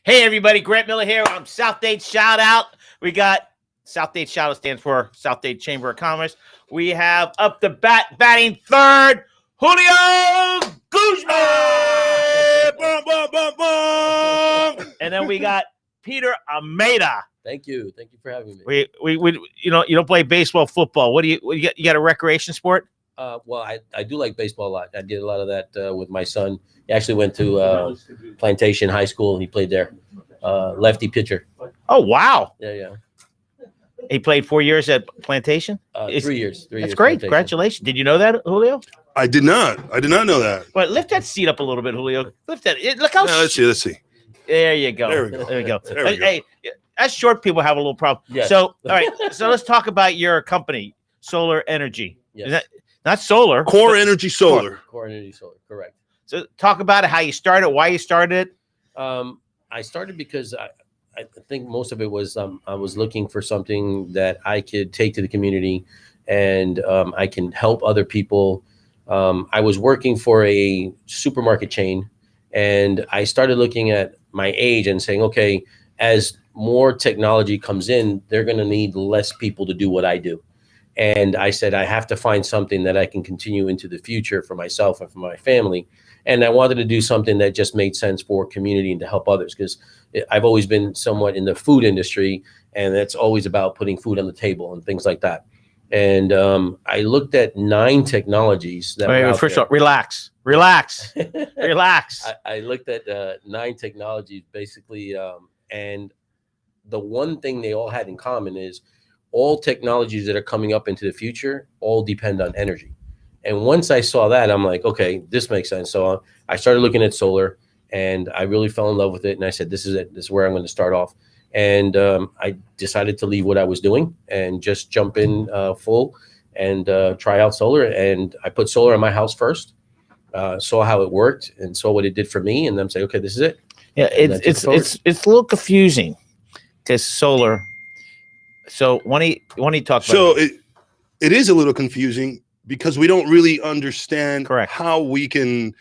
Hey, everybody. Grant Miller here. I'm South Dade Shoutout. We got South Dade Shoutout stands for South Dade Chamber of Commerce. We have up the batting third, Julio Guzman. Boom, boom, boom, boom. And then we got Peter Almeida. Thank you for having me. We you don't play baseball, football. What do you got? You got a recreation sport? Well, I do like baseball a lot. I did a lot of that with my son. He actually went to Plantation High School. He played there. Lefty pitcher. Oh, wow. Yeah. He played 4 years at Plantation? 3 years. That's great. Plantation. Congratulations. Did you know that, Julio? I did not know that. But lift that seat up a little bit, Julio. Lift that. Look how. No, let's see. There you go. There we go. Hey, us short people have a little problem. Yes. So, all right. So let's talk about your company, Solar Energy. Yes. Is that not solar? Core Energy Solar. Core Energy Solar. Correct. So talk about it, how you started, why you started it. I started because I think most of it was I was looking for something that I could take to the community and I can help other people. I was working for a supermarket chain and I started looking at my age and saying, okay, as more technology comes in, they're going to need less people to do what I do. And I said, I have to find something that I can continue into the future for myself and for my family. And I wanted to do something that just made sense for community and to help others, because I've always been somewhat in the food industry, and it's always about putting food on the table and things like that. And I looked at 9 technologies that were out first there. of all, relax. Relax. I looked at 9 technologies basically, and the one thing they all had in common is all technologies that are coming up into the future all depend on energy. And once I saw that, I'm like, okay, this makes sense. So I started looking at solar, and I really fell in love with it. And I said, this is it. This is where I'm going to start off. And I decided to leave what I was doing and just jump in full and try out solar. And I put solar in my house first, saw how it worked, and saw what it did for me. And then say, okay, this is it. Yeah, it's a little confusing because solar. So when he talked about it is a little confusing because we don't really understand how we can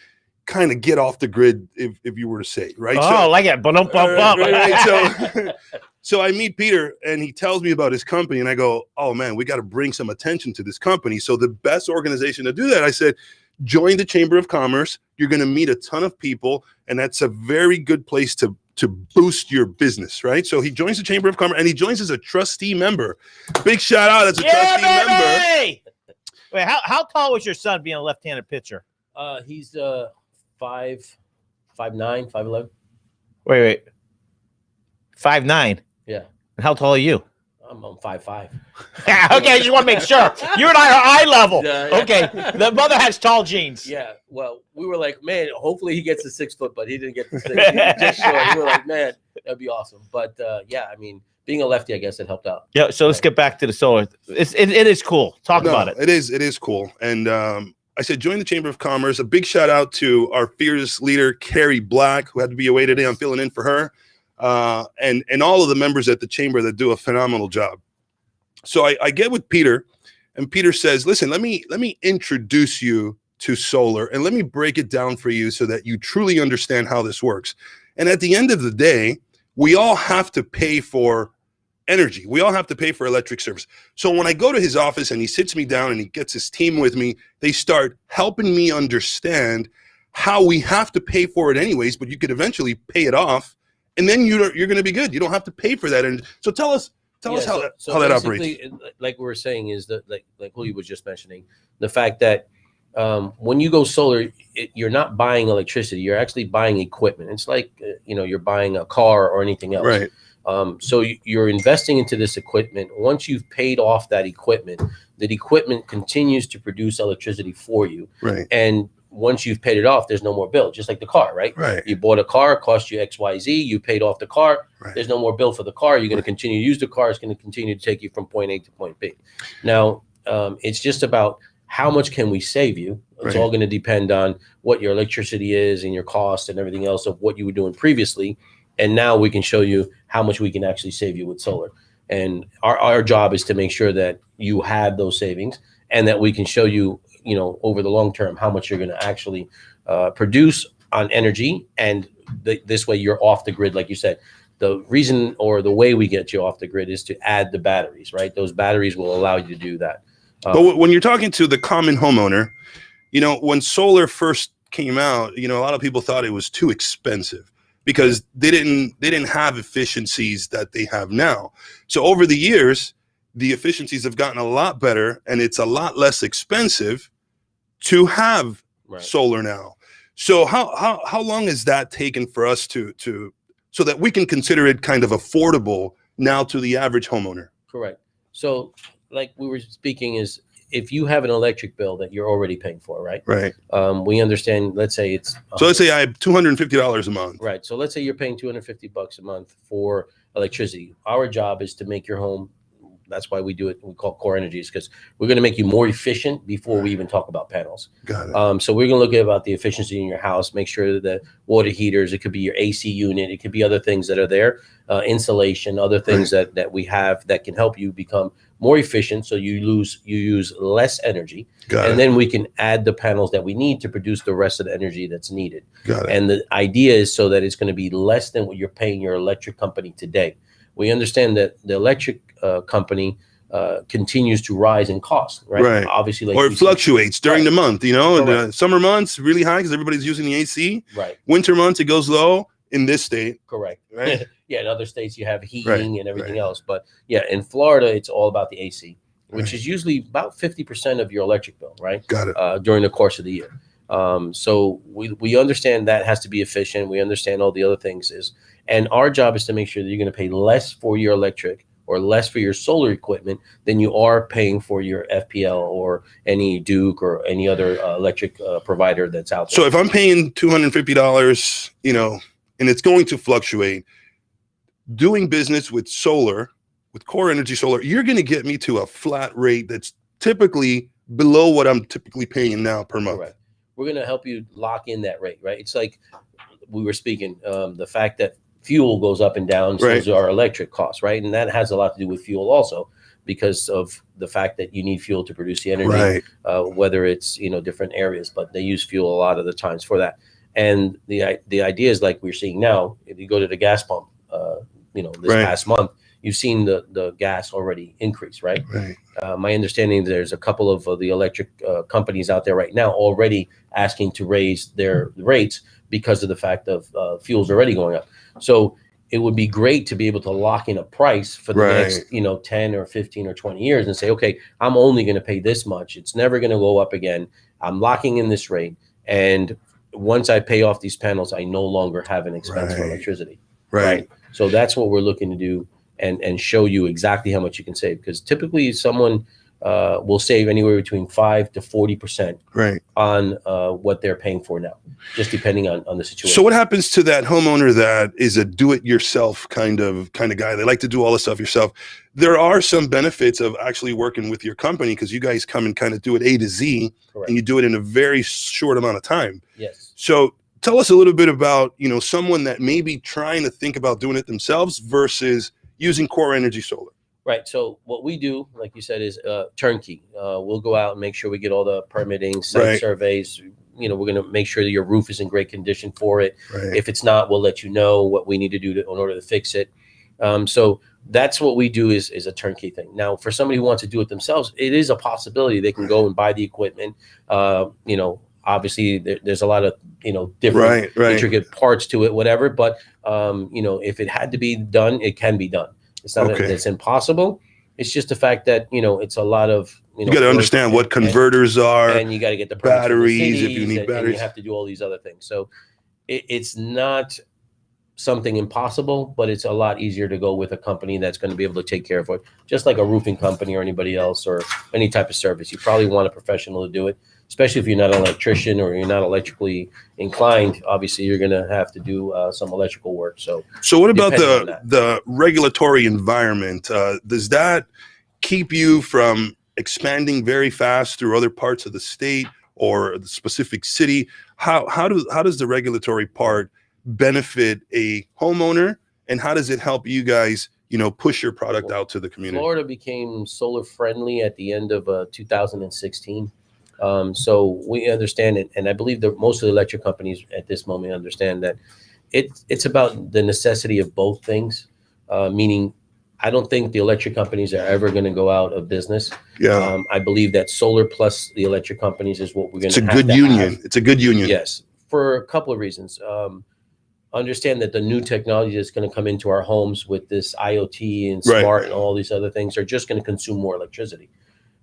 kind of get off the grid, if you were to say, right? Oh, like it. Right. So I meet Peter and he tells me about his company and I go, oh man, we got to bring some attention to this company. So the best organization to do that, I said, join the Chamber of Commerce. You're going to meet a ton of people, and that's a very good place to boost your business, right? So he joins the Chamber of Commerce and he joins as a trustee member. Big shout out as a trustee member. Wait, how tall was your son being a left-handed pitcher? He's 5'9", 5'11". Wait. 5'9". Yeah. And how tall are you? I'm 5'5". Okay, I just want to make sure. You and I are eye level. Yeah. Okay. The mother has tall genes. Yeah. Well, we were like, man, hopefully he gets to 6 foot, but he didn't get to 6. He was just short. We were like, man, that'd be awesome. But yeah, I mean, being a lefty, I guess it helped out. Yeah. So let's get back to the solar. It is cool. Talk about it. It is cool. And I said, join the Chamber of Commerce. A big shout out to our fearless leader, Carrie Black, who had to be away today. I'm filling in for her. And all of the members at the chamber that do a phenomenal job. So I get with Peter, and Peter says, listen, let me introduce you to solar and let me break it down for you so that you truly understand how this works. And at the end of the day, we all have to pay for energy. We all have to pay for electric service. So when I go to his office and he sits me down and he gets his team with me, they start helping me understand how we have to pay for it anyways, but you could eventually pay it off. And then you're going to be good. You don't have to pay for that. And so tell us how that operates. Like we were saying is that like Julio was just mentioning, the fact that when you go solar, you're not buying electricity. You're actually buying equipment. It's like, you're buying a car or anything else. Right. So you're investing into this equipment. Once you've paid off that equipment, the equipment continues to produce electricity for you. Right. And once you've paid it off, there's no more bill, just like the car, right? Right. You bought a car, it cost you XYZ, you paid off the car, right. There's no more bill for the car. You're going to continue to use the car. It's going to continue to take you from point A to point B. Now, it's just about how much can we save you? It's all going to depend on what your electricity is and your cost and everything else of what you were doing previously. And now we can show you how much we can actually save you with solar. And our job is to make sure that you have those savings and that we can show you, over the long term, how much you're going to actually produce on energy, and this way you're off the grid, like you said. The reason or the way we get you off the grid is to add the batteries, right? Those batteries will allow you to do that. But when you're talking to the common homeowner, when solar first came out, a lot of people thought it was too expensive because they didn't have efficiencies that they have now. So over the years, the efficiencies have gotten a lot better, and it's a lot less expensive to have solar now. So how long is that taken for us to so that we can consider it kind of affordable now to the average homeowner? Correct. So like we were speaking is, if you have an electric bill that you're already paying for, right? Right. We understand, let's say it's... So let's say I have $250 a month. Right. So let's say you're paying $250 a month for electricity. Our job is to make your home, that's why we do it, we call core energies, because we're going to make you more efficient before we even talk about panels. Got it. So we're going to look at about the efficiency in your house, make sure that the water heaters, it could be your AC unit, it could be other things that are there, insulation, other things that we have that can help you become more efficient, so you use less energy. And then we can add the panels that we need to produce the rest of the energy that's needed. And the idea is so that it's going to be less than what you're paying your electric company today. We understand that the electric company continues to rise in cost, right? Obviously, like, or it fluctuates during the month. In the summer months, really high because everybody's using the AC. Right. Winter months, it goes low. In this state, correct. Right. Yeah, in other states you have heating and everything else, but yeah, in Florida it's all about the AC, which is usually about 50% of your electric bill, right? Got it. During the course of the year. So we understand that has to be efficient. We understand all the other things and our job is to make sure that you're going to pay less for your electric or less for your solar equipment than you are paying for your FPL or any Duke or any other electric provider that's out there. So if I'm paying $250, and it's going to fluctuate, doing business with solar, with core energy solar, you're going to get me to a flat rate that's typically below what I'm typically paying now per month. Correct. We're going to help you lock in that rate, right? It's like we were speaking, the fact that fuel goes up and down, so does our electric costs, right? And that has a lot to do with fuel also, because of the fact that you need fuel to produce the energy, whether it's, different areas, but they use fuel a lot of the times for that. And the idea is, like we're seeing now, if you go to the gas pump, this past month, you've seen the gas already increase, right? My understanding, there's a couple of the electric companies out there right now already asking to raise their rates because of the fact of fuel's already going up. So it would be great to be able to lock in a price for the next, 10 or 15 or 20 years and say, okay, I'm only going to pay this much. It's never going to go up again. I'm locking in this rate. And once I pay off these panels, I no longer have an expense for electricity. Right. So that's what we're looking to do and show you exactly how much you can save. Because typically someone will save anywhere between 5 to 40% on what they're paying for now, just depending on the situation. So what happens to that homeowner that is a do-it-yourself kind of guy? They like to do all the stuff yourself. There are some benefits of actually working with your company because you guys come and kind of do it A to Z, and you do it in a very short amount of time. Yes. So tell us a little bit about, someone that may be trying to think about doing it themselves versus using core energy solar. Right. So what we do, like you said, is turnkey. We'll go out and make sure we get all the permitting, site surveys. We're going to make sure that your roof is in great condition for it. If it's not, we'll let you know what we need to do in order to fix it. So that's what we do is a turnkey thing. Now, for somebody who wants to do it themselves, it is a possibility. They can go and buy the equipment. Obviously there's a lot of, different intricate parts to it, whatever. But, if it had to be done, it can be done. It's not that it's impossible. It's just the fact that, it's a lot of, you got to understand what converters are. And you got to get the batteries if you need batteries. And you have to do all these other things. So it's not something impossible, but it's a lot easier to go with a company that's going to be able to take care of it. Just like a roofing company or anybody else or any type of service. You probably want a professional to do it, especially if you're not an electrician or you're not electrically inclined. Obviously, you're going to have to do some electrical work. So what about the regulatory environment? Does that keep you from expanding very fast through other parts of the state or the specific city? How does the regulatory part benefit a homeowner, and how does it help you guys, push your product out to the community? Florida became solar friendly at the end of 2016. So we understand it, and I believe that most of the electric companies at this moment understand that it's about the necessity of both things. Meaning, I don't think the electric companies are ever going to go out of business. Yeah. I believe that solar plus the electric companies is what we're going to have. It's a good union. It's a good union. Yes, for a couple of reasons. Understand that the new technology that's going to come into our homes with this IoT and smart and all these other things are just going to consume more electricity.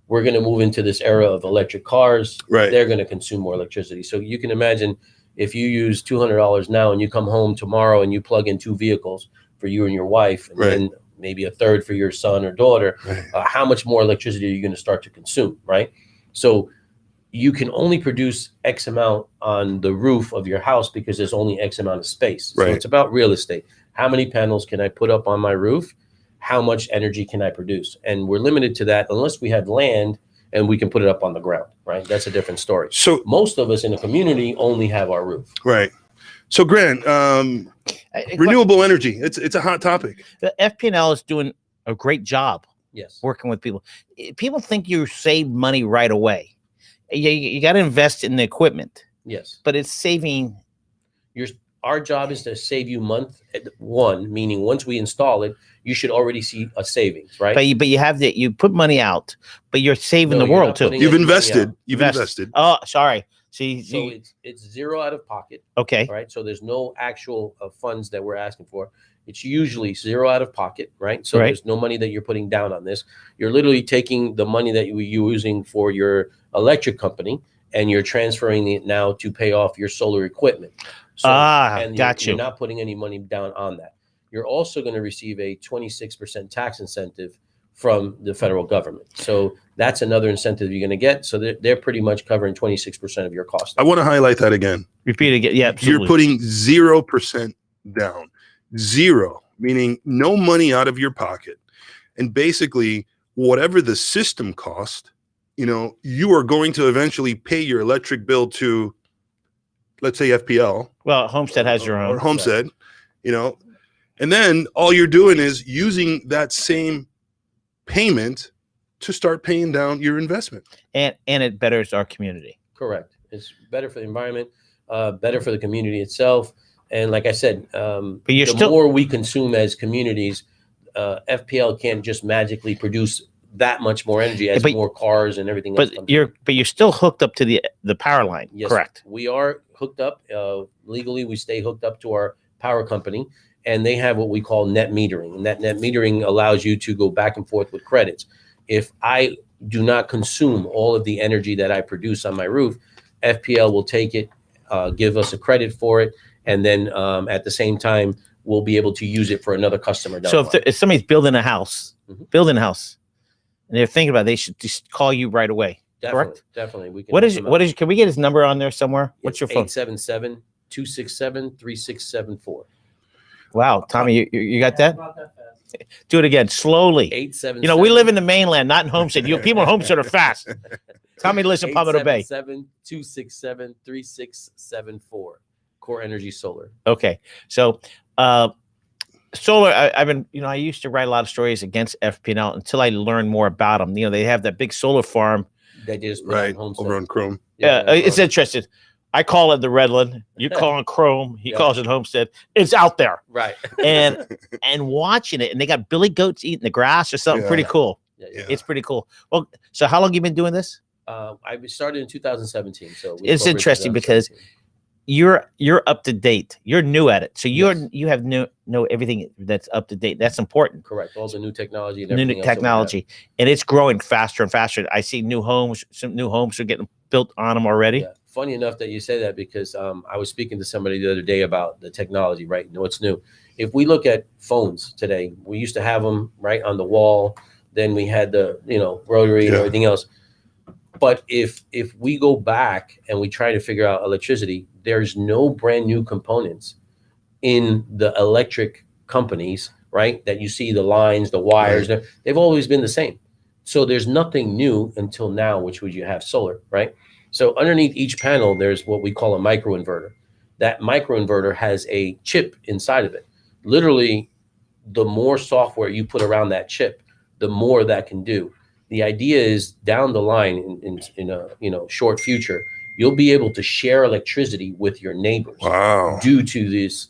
We're going to move into this era of electric cars. Right. They're going to consume more electricity. So you can imagine if you use $200 now and you come home tomorrow and you plug in 2 vehicles for you and your wife, and then maybe a third for your son or daughter, how much more electricity are you going to start to consume, right? So you can only produce X amount on the roof of your house because there's only X amount of space. So it's about real estate. How many panels can I put up on my roof? How much energy can I produce? And we're limited to that unless we have land and we can put it up on the ground, right? That's a different story. So most of us in the community only have our roof. Right. So Grant, renewable energy, it's a hot topic. The FP&L is doing a great job. Yes. Working with people. People think you save money right away. You got to invest in the equipment. Yes. But it's saving. Our job is to save you month one, meaning once we install it, you should already see a savings, right? But you have that. You put money out, but you're saving the world too. You've invested. You've invested. Oh, sorry. See, so it's zero out of pocket. Okay. Right. So there's no actual funds that we're asking for. It's usually zero out of pocket, right? So there's no money that you're putting down on this. You're literally taking the money that you're using for your electric company and you're transferring it now to pay off your solar equipment. So, and you're not putting any money down on that. You're also going to receive a 26% tax incentive from the federal government. So that's another incentive you're going to get. So they're pretty much covering 26% of your cost. I want to highlight that again. Repeat it again. Yeah, absolutely. You're putting 0% down. Zero, meaning no money out of your pocket. And basically, whatever the system cost, you are going to eventually pay your electric bill to, let's say, FPL. Well, Homestead has your own. Or Homestead, and then all you're doing is using that same payment to start paying down your investment. And it betters our community. Correct. It's better for the environment, better for the community itself. And like I said, the more we consume as communities, FPL can't just magically produce that much more energy as more cars and everything else. But you're still hooked up to the power line. Yes, correct. We are hooked up legally. We stay hooked up to our power company, and they have what we call net metering. And that net metering allows you to go back and forth with credits. If I do not consume all of the energy that I produce on my roof, FPL will take it, give us a credit for it. And then at the same time, we'll be able to use it for another customer. So if somebody's building a house, and they're thinking about it, they should just call you right away. Definitely, correct? Definitely. We can what is, can we get his number on there somewhere? What's your phone? 877-267-3674. Wow. Tommy, you got that? Do it again, slowly. 877. We live in the mainland, not in Homestead. People in Homestead are fast. Tommy lives in Palmetto Bay. 877-267-3674. Core Energy Solar. Okay. So solar, I've been, I used to write a lot of stories against FP&L until I learned more about them. They have that big solar farm. That is over on Chrome. It's interesting. I call it the Redland. You call it Chrome. He calls it Homestead. It's out there. Right. And watching it, and they got billy goats eating the grass or something pretty cool. Yeah. It's pretty cool. Well, so how long have you been doing this? I started in 2017. So it's interesting because you're up to date. You're new at it, so you have know everything that's up to date. That's important. Correct. All the new technology, and new technology, and it's growing faster and faster. I see new homes. Some new homes are getting built on them already. Yeah. Funny enough that you say that because I was speaking to somebody the other day about the technology. Right, what's new? If we look at phones today, we used to have them right on the wall. Then we had the rotary and everything else. But if we go back and we try to figure out electricity, there's no brand new components in the electric companies, right? That you see the lines, the wires, they've always been the same. So there's nothing new until now, which would you have solar, right? So underneath each panel, there's what we call a microinverter. That microinverter has a chip inside of it. Literally, the more software you put around that chip, the more that can do. The idea is down the line in a short future, you'll be able to share electricity with your neighbors due to this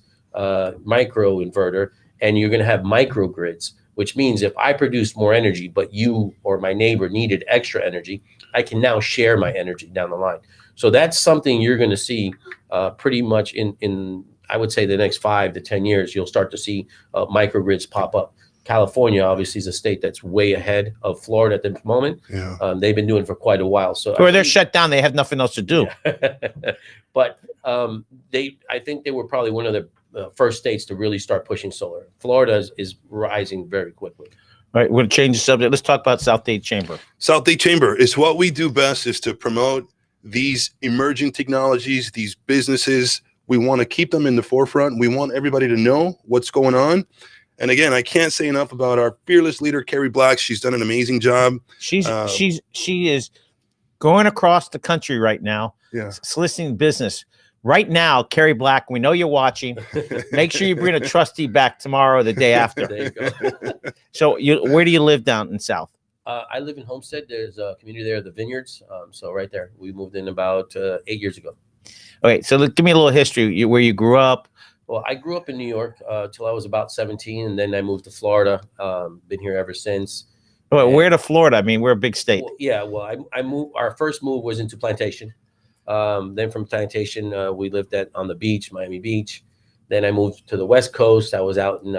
micro inverter, and you're going to have microgrids, which means if I produce more energy, but you or my neighbor needed extra energy, I can now share my energy down the line. So that's something you're going to see pretty much in I would say the next 5 to 10 years. You'll start to see microgrids pop up. California obviously is a state that's way ahead of Florida at the moment. Yeah. They've been doing it for quite a while. So they're shut down. They have nothing else to do. Yeah. But I think they were probably one of the first states to really start pushing solar. Florida is rising very quickly. All right, we're going to change the subject. Let's talk about South Dade Chamber. South Dade Chamber is what we do best, is to promote these emerging technologies, these businesses. We want to keep them in the forefront. We want everybody to know what's going on. And again, I can't say enough about our fearless leader, Carrie Black. She's done an amazing job. She is going across the country right now, Yeah. soliciting business. Right now, Carrie Black, we know you're watching. Make sure you bring a trustee back tomorrow or the day after. There you go. So where do you live down in South? I live in Homestead. There's a community there, the Vineyards. So right there, we moved in about 8 years ago. Okay, so give me a little history. Where you grew up. Well, I grew up in New York till I was about 17, and then I moved to Florida. Been here ever since. Well, where to Florida? I mean, we're a big state. Well, I moved. Our first move was into Plantation. Then from Plantation, we lived on the beach, Miami Beach. Then I moved to the West Coast. I was out in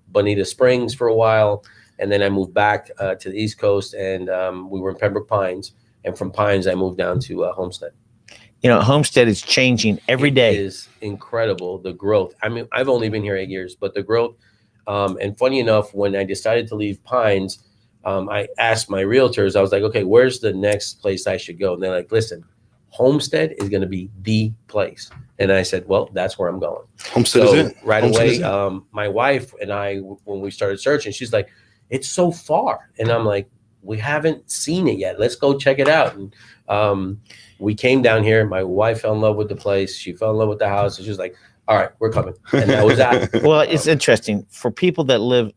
Bonita Springs for a while, and then I moved back to the East Coast, and we were in Pembroke Pines. And from Pines, I moved down to Homestead. Homestead is changing every day. It is incredible, the growth. I mean, I've only been here 8 years, but the growth. And funny enough, when I decided to leave Pines, I asked my realtors, I was like, okay, where's the next place I should go? And they're like, listen, Homestead is going to be the place. And I said, well, that's where I'm going. Homestead is it. Right Homestead away, is it. my wife and I, when we started searching, she's like, it's so far. And I'm like, we haven't seen it yet. Let's go check it out. And we came down here. My wife fell in love with the place. She fell in love with the house. And she was like, all right, we're coming. And that was that. Well, it's interesting. For people that live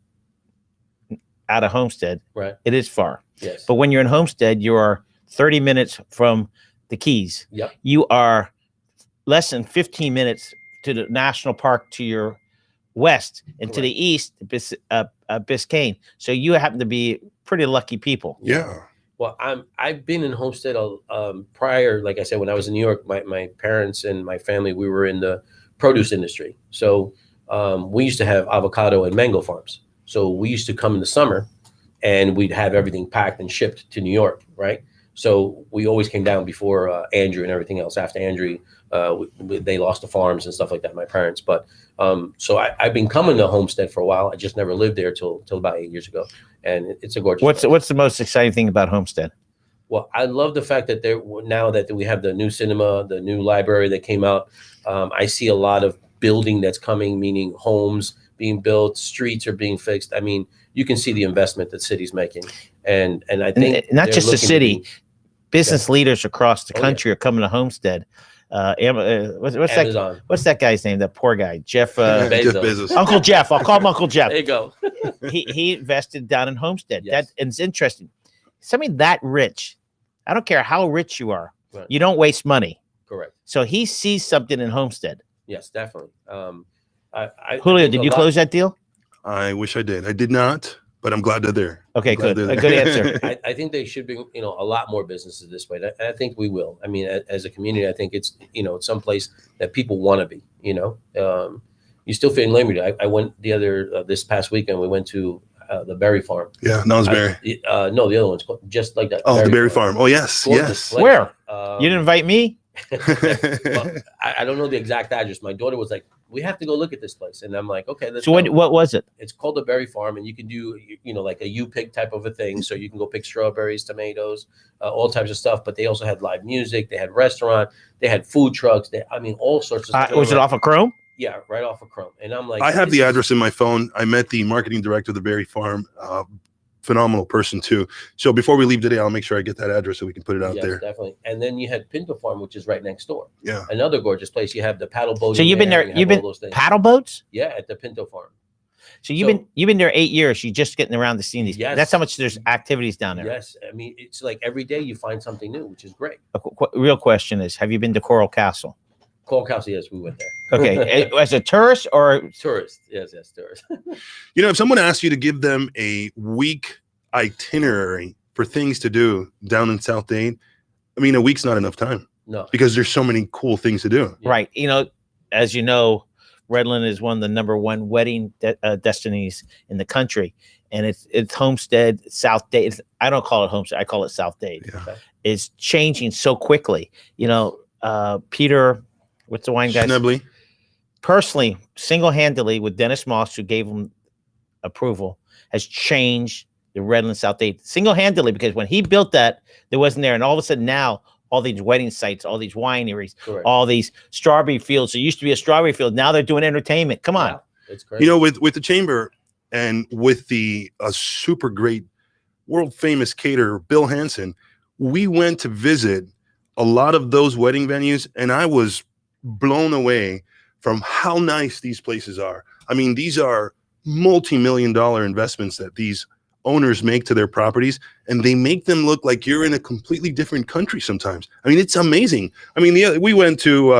out of Homestead, Right. it is far. Yes. But when you're in Homestead, you are 30 minutes from the Keys. Yep. You are less than 15 minutes to the national park to your west, and Correct. to the east, Biscayne. So you happen to be pretty lucky people. Yeah. Well, I've been in Homestead prior. Like I said, when I was in New York, my parents and my family, we were in the produce industry. So we used to have avocado and mango farms. So we used to come in the summer, and we'd have everything packed and shipped to New York, right? So we always came down before Andrew and everything else. After Andrew, they lost the farms and stuff like that, my parents. But so I've been coming to Homestead for a while. I just never lived there till about 8 years ago. And it's a gorgeous place. What's the most exciting thing about Homestead? Well, I love the fact that now that we have the new cinema, the new library that came out. I see a lot of building that's coming, meaning homes being built, streets are being fixed. I mean, you can see the investment that city's making. And I think not just the city, business leaders across the Oh, country are coming to Homestead. What's Amazon. what's that guy's name? That poor guy, Jeff. Bezos. Jeff Bezos. Uncle Jeff. I'll call him Uncle Jeff. There you go. He invested down in Homestead. Yes. And it's interesting. Somebody that rich, I don't care how rich you are, Right. you don't waste money. Correct. So he sees something in Homestead. Yes, definitely. Julio, did you close that deal? I wish I did. I did not, but I'm glad they're there. Okay, I'm glad good. they're A there. good answer. I think they should be, a lot more businesses this way. And I think we will. I mean, as a community, I think it's, it's someplace that people want to be, you still feel in Almeida. I went this past weekend, we went to the berry farm. Yeah, Nosberry. No, the other one's called just like that. Oh, the berry farm. Oh, yes, Gorgeous yes. place. Where? You didn't invite me? Well, I don't know the exact address. My daughter was like, we have to go look at this place. And I'm like, okay, let's So go. what was it? It's called the berry farm, and you can do, like a U-pick type of a thing. So you can go pick strawberries, tomatoes, all types of stuff. But they also had live music. They had restaurant. They had food trucks. All sorts of stuff. Was it off of Chrome? Yeah, right off of Chrome. And I'm like, I have the address in my phone. I met the marketing director of the berry farm. Phenomenal person too. So before we leave today, I'll make sure I get that address so we can put it out Yes, there. definitely. And then you had Pinto Farm, which is right next door. Yeah. Another gorgeous place. You have the paddle boat. So you've been there. You've been paddle boats? Yeah, at the Pinto Farm. So you've been there 8 years. You're just getting around to seeing these. Yes. That's how much there's activities down there. Yes, I mean it's like every day you find something new, which is great. Real question is, have you been to Coral Castle? Coral Castle, yes, we went there. Okay, as a tourist or Tourist? Yes, tourist. You know, if someone asked you to give them a week itinerary for things to do down in South Dade, I mean, a week's not enough time No, because there's so many cool things to do. Yeah. right? You know, as you know, Redland is one of the #1 wedding destinies in the country, and it's Homestead, South Dade. I don't call it Homestead; I call it South Dade. Yeah. Okay. It's changing so quickly. You know, Peter, what's the wine guy? Schnebley. Personally, single-handedly, with Dennis Moss, who gave him approval, has changed the Redland South Dade single-handedly, because when he built that, there wasn't there, and all of a sudden now, all these wedding sites, all these wineries, Correct. all these strawberry fields. There used to be a strawberry field. Now they're doing entertainment. Come on. Yeah, it's crazy. You know, with the chamber and with the super great world famous caterer Bill Hansen, we went to visit a lot of those wedding venues, and I was blown away from how nice these places are. I mean, these are multi-million-dollar investments that these owners make to their properties, and they make them look like you're in a completely different country sometimes. I mean, it's amazing. I mean, we went to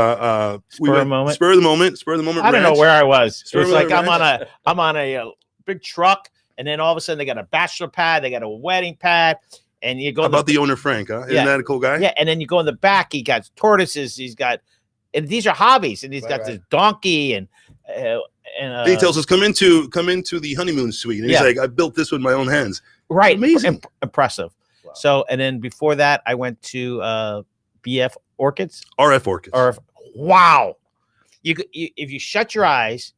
Spur of the moment. Spur of the moment I don't know Ranch. where I was. It was Spur of like the I'm on a big truck, and then all of a sudden they got a bachelor pad, they got a wedding pad, and you go How about the owner Frank, huh? Isn't that a cool guy? yeah, and then you go in the back. He got tortoises. He's got, and these are hobbies, and he's got this donkey and. He tells us come into the honeymoon suite, and he's like, I built this with my own hands. Right, Amazing. Impressive. Wow. So, and then before that, I went to BF Orchids. RF Orchids. Wow, you if you shut your eyes,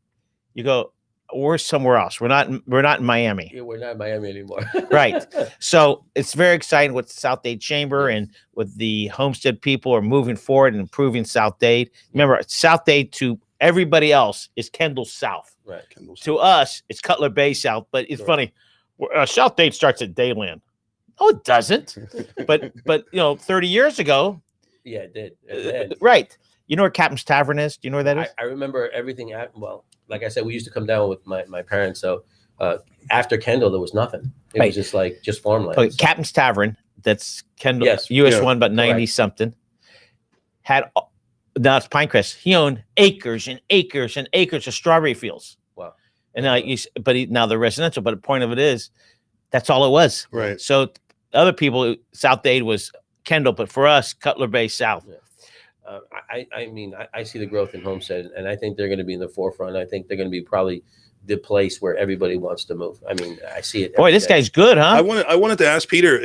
you go, we're somewhere else. We're not in Miami. Yeah, we're not in Miami anymore. Right. So it's very exciting with the South Dade Chamber and with the Homestead people are moving forward and improving South Dade. Remember, South Dade to everybody else is Kendall South. Right. To us, it's Cutler Bay South. But it's funny. South Dade starts at Dayland. No, it doesn't. but 30 years ago. Yeah, it did. It did. Right. You know where Captain's Tavern is? Do you know where that is? I remember everything. Well, like I said, we used to come down with my parents. So after Kendall, there was nothing. It was just farmland. Okay, Captain's Tavern. That's Kendall. Yes. US one, but 90 something. Had now it's Pinecrest. He owned acres and acres and acres of strawberry fields. Wow. And now they're residential. But the point of it is, that's all it was. Right. So other people, South Dade was Kendall, but for us, Cutler Bay South. Yeah. I mean, I see the growth in Homestead, and I think they're going to be in the forefront. I think they're going to be probably the place where everybody wants to move. I mean, I see it. Boy, this guy's good, huh? I wanted to ask Peter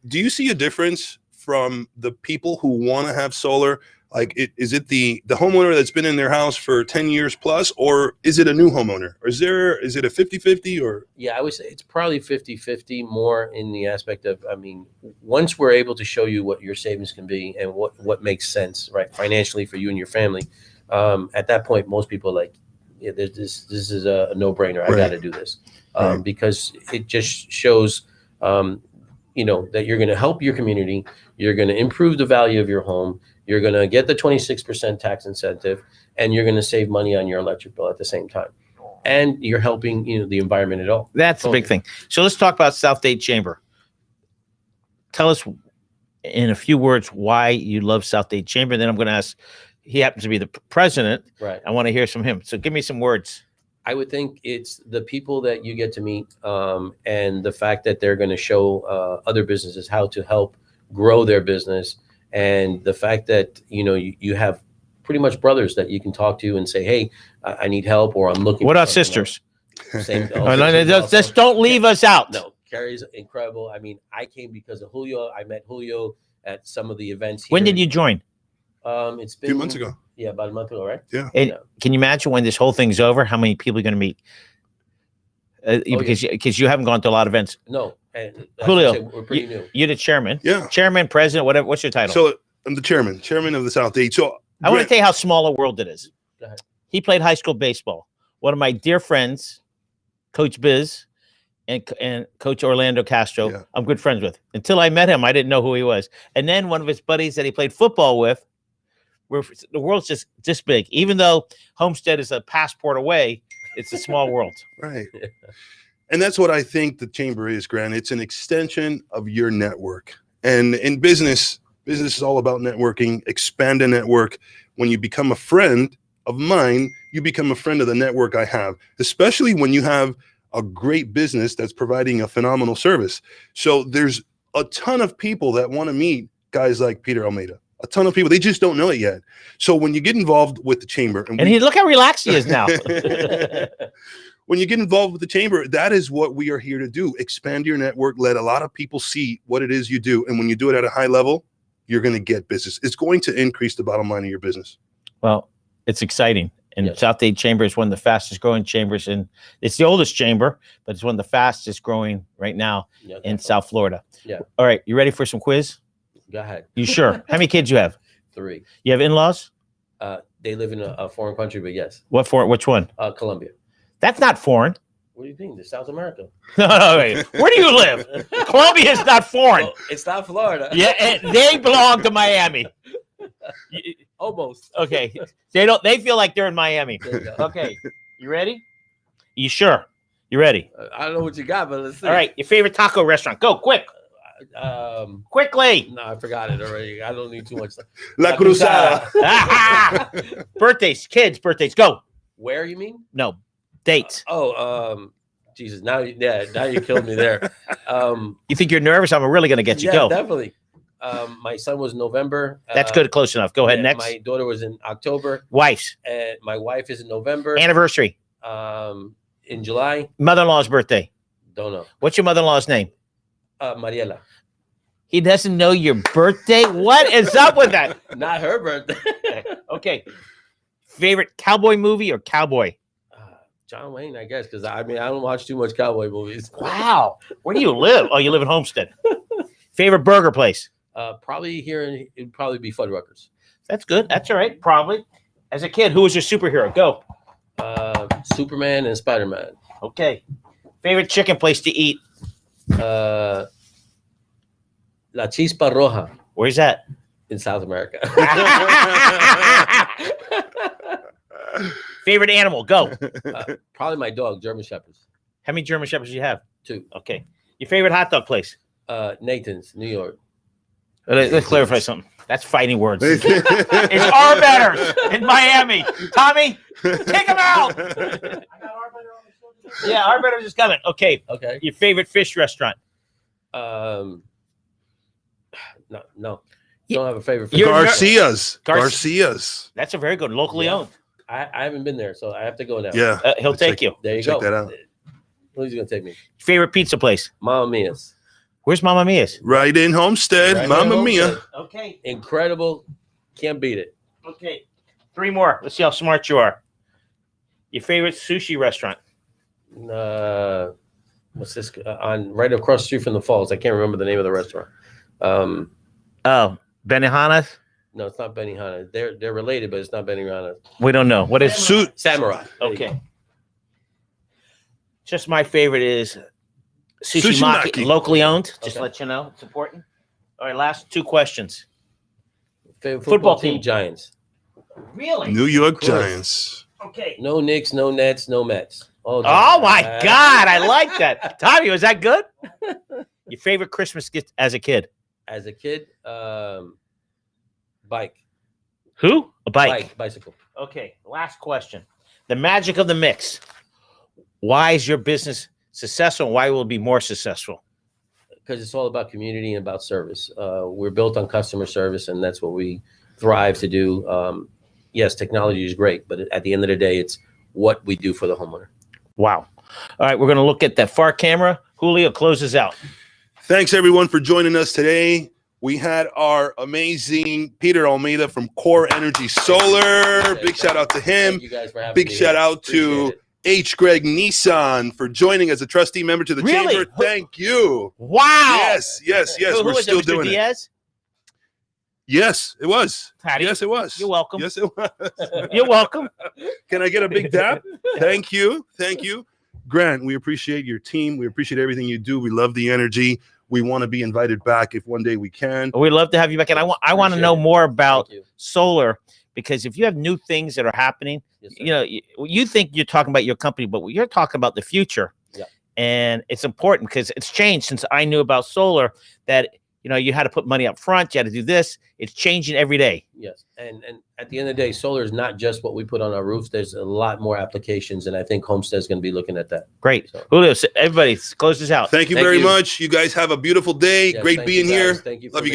do you see a difference from the people who want to have solar? Like, is it the homeowner that's been in their house for 10 years plus, or is it a new homeowner? Or is it a 50-50 or? Yeah, I would say it's probably 50-50 more in the aspect of, I mean, once we're able to show you what your savings can be and what makes sense, right, financially for you and your family, at that point, most people are like, yeah, this is a no-brainer. I got to do this because it just shows, that you're going to help your community. You're going to improve the value of your home. You're going to get the 26% tax incentive, and you're going to save money on your electric bill at the same time. And you're helping, the environment at all. That's the big thing. So let's talk about South Dade Chamber. Tell us in a few words why you love South Dade Chamber. Then I'm going to ask, he happens to be the president. Right. I want to hear from him. So give me some words. I would think it's the people that you get to meet and the fact that they're going to show other businesses how to help grow their business. And the fact that, you have pretty much brothers that you can talk to and say, hey, I need help, or I'm looking. What for about something sisters? else. Same. Just don't leave us out. No, Carrie's incredible. I mean, I came because of Julio. I met Julio at some of the events here. When did you join? It's been A few months ago. Yeah, about a month ago, right? Yeah. And can you imagine when this whole thing's over, how many people you're going to meet? Because you haven't gone to a lot of events. No. And Julio, we're pretty new. You're the chairman. Yeah. Chairman, president, whatever. What's your title? So I'm the chairman of the South Dade. So I want to tell you how small a world it is. Go ahead. He played high school baseball. One of my dear friends, Coach Biz and Coach Orlando Castro, I'm good friends with. Until I met him, I didn't know who he was. And then one of his buddies that he played football with, the world's just this big. Even though Homestead is a passport away, It's a small world. Right. And that's what I think the chamber is, Grant. It's an extension of your network. And in business is all about networking, expand a network. When you become a friend of mine, you become a friend of the network I have, especially when you have a great business that's providing a phenomenal service. So there's a ton of people that want to meet guys like Peter Almeida. A ton of people, they just don't know it yet. So when you get involved with the chamber, And look how relaxed he is now. when you get involved with the chamber, that is what we are here to do. Expand your network, let a lot of people see what it is you do. And when you do it at a high level, you're going to get business. It's going to increase the bottom line of your business. Well, it's exciting. And Yes. South Dade Chamber is one of the fastest growing chambers. And it's the oldest chamber, but it's one of the fastest growing right now Yeah, in definitely. South Florida. Yeah. All right. You ready for some quiz? Go ahead. You sure? How many kids you have? 3. You have in-laws? They live in a foreign country, but yes, What for? Which one? Colombia. That's not foreign. What do you think? The South America. No, wait. Where do you live? Colombia is not foreign. Well, it's not Florida. Yeah, and they belong to Miami. Almost. Okay. They feel like they're in Miami. There you go. Okay. You ready? You sure? You ready? I don't know what you got, but let's see. All right. Your favorite taco restaurant. Go quick. Quickly. No, I forgot it already. I don't need too much. La Cruzada. Birthdays, kids' birthdays. Go. Where you mean? No. Dates. Jesus. Now you killed me there. You think you're nervous? I'm really going to get you. Yeah, Go. definitely. My son was November. That's good. Close enough. Go ahead. Yeah, Next. My daughter was in October, Wife's and my wife is in November. anniversary. In July, Mother-in-law's birthday. don't know. What's your mother-in-law's name? Mariela. He doesn't know your birthday? What is up with that? Not her birthday. Okay. Favorite cowboy movie or cowboy? John Wayne, I guess, because I don't watch too much cowboy movies. Wow. Where do you live? Oh, you live in Homestead. Favorite burger place? Probably here it'd probably be Fuddruckers. That's good. That's all right. Probably. As a kid, who was your superhero? Go. Superman and Spider-Man. Okay. Favorite chicken place to eat? La Chispa Roja Where's that? in South America. Favorite animal? Go. Probably my dog, German Shepherds. How many German Shepherds do you have? 2. Okay. Your favorite hot dog place? Nathan's, New York. Let's clarify something. That's fighting words. It's Arbetters in Miami. Tommy, take him out. Yeah, Arbetters is coming. Okay. Okay. Your favorite fish restaurant? No. Yeah. Don't have a favorite. You're- Garcia's. Gar- Garcia's. That's a very good, locally Yeah. owned. I haven't been there, so I have to go now. Yeah. He'll take you. There you Check go. that out. Who's gonna take me? Favorite pizza place? Mamma Mia's. Where's Mama Mia's? Right in Homestead. Right in Mamma Homestead. Mia. Okay. Incredible. Can't beat it. Okay. 3 more. Let's see how smart you are. Your favorite sushi restaurant? What's this? On right across the street from the falls. I can't remember the name of the restaurant. Oh, Benihana's? No, it's not Benihana. They're related, but it's not Benihana. We don't know. What is Samurai. There you Okay. Just my favorite is Sushi Sushi Maki, Maki. locally owned. Just Okay. to let you know. It's important. All right, last 2 questions. go. Favorite Football football team, team. Giants. Really? New York course. Giants. Okay. No Knicks, no Nets, no Mets. Oh my God, I like that. Tommy, was that good? Your favorite Christmas gift as a kid? As a kid, bike. Who? A bike. Bicycle. Okay, last question. The magic of the mix. Why is your business successful and why will it be more successful? Because it's all about community and about service. We're built on customer service, and that's what we thrive to do. Yes, technology is great, but at the end of the day, it's what we do for the homeowner. Wow. All right, we're going to look at that far camera. Julio closes out. Thanks, everyone, for joining us today. We had our amazing Peter Almeida from Core Energy Solar. Big shout out to him. Thank you guys for having Big me shout here. out to Appreciate it. H. Greg Nissan for joining as a trustee member to the Really? chamber. Thank you. Wow. Yes. Who We're was still it, Mr. doing it. Diaz? Yes, it was. Patty, Yes, it was. you're welcome. Yes, it was. You're welcome. Can I get a big dap? Thank you. Grant, we appreciate your team. We appreciate everything you do. We love the energy. We want to be invited back if one day we can. We'd love to have you back. And I want to Appreciate know it. more about Thank you. solar because if you have new things that are happening, Yes, sir. you know, you think you're talking about your company, but you're talking about the future. Yeah. And it's important because it's changed since I knew about solar, that, you know, you had to put money up front. You had to do this. It's changing every day. Yes. And at the end of the day, solar is not just what we put on our roofs. There's a lot more applications. And I think Homestead's going to be looking at that. Great. So, Julio, everybody close this out. Thank you Thank very you. much. You guys have a beautiful day. yes, Great thank being you guys. here. Thank you. Love for you.